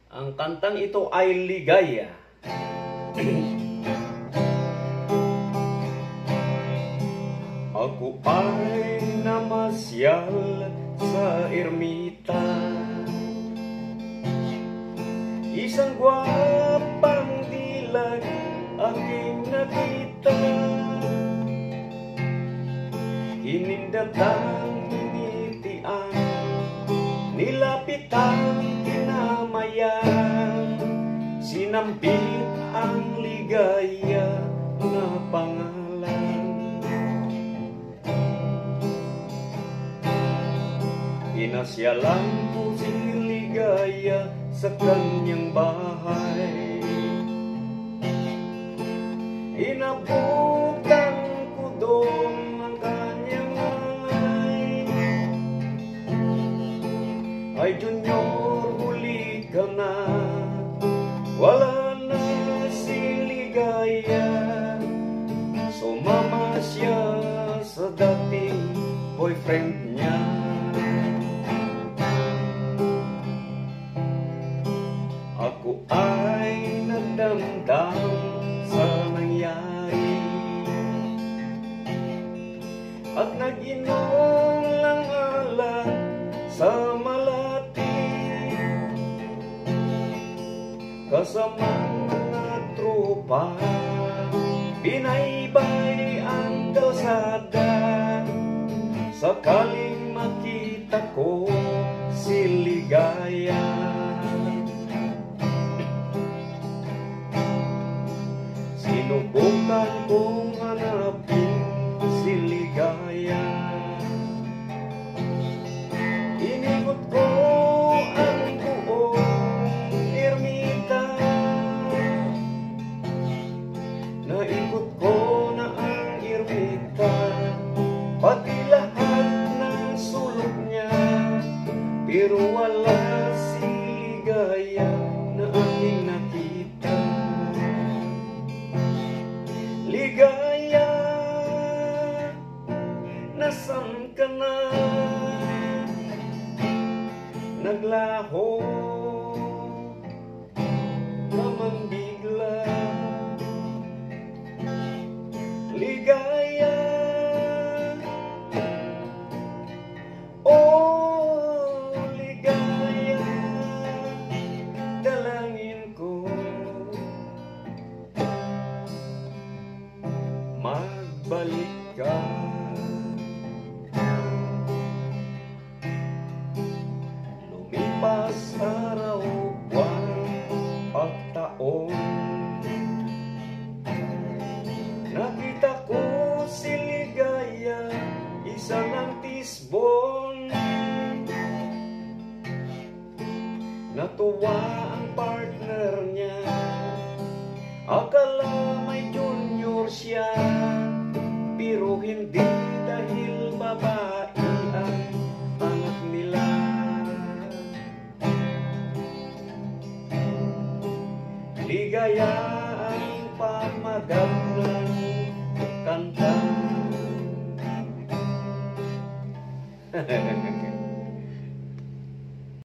Ang kantang ito ay Ligaya. Ako ay namasyal sa ermita, isang gwapang dilag aking nakita, hinindatang hinitian, nilapitang kinamayan, sinambit ang ligaya na pangalan. Inasyalan ko si Ligaya sa kanyang bahay, inabutan ko doon ang kanyang angay. Ay Junior, huli ka na, wala na si Ligaya. Sumama siya sa dating boyfriend niya. Ako ay nagdamdam sa nangyari at nag-inom ng alak sa malati, kasamang mga tropa, binaybay ang kalsada, sakaling makita ko si Ligaya. Sinubukan kong hanapin si Ligaya, inikot ko ang buong ermita, naikot ko na ang ermita, pati lahat ng sulok niya, pero wala si Ligaya na aking nakita. Ligaya, nasan ka na? Naglaho naman bigla. Ligaya, oh Ligaya, dalangin ko magbalik ka. Lumipas araw, buwan at taon, nakita ko si Ligaya, isa ng tisbon. Natuwa ang partner niya, akala may Junior siya, pero hindi, dahil babae ang anak nila. Ligaya ang pamagandang kanta.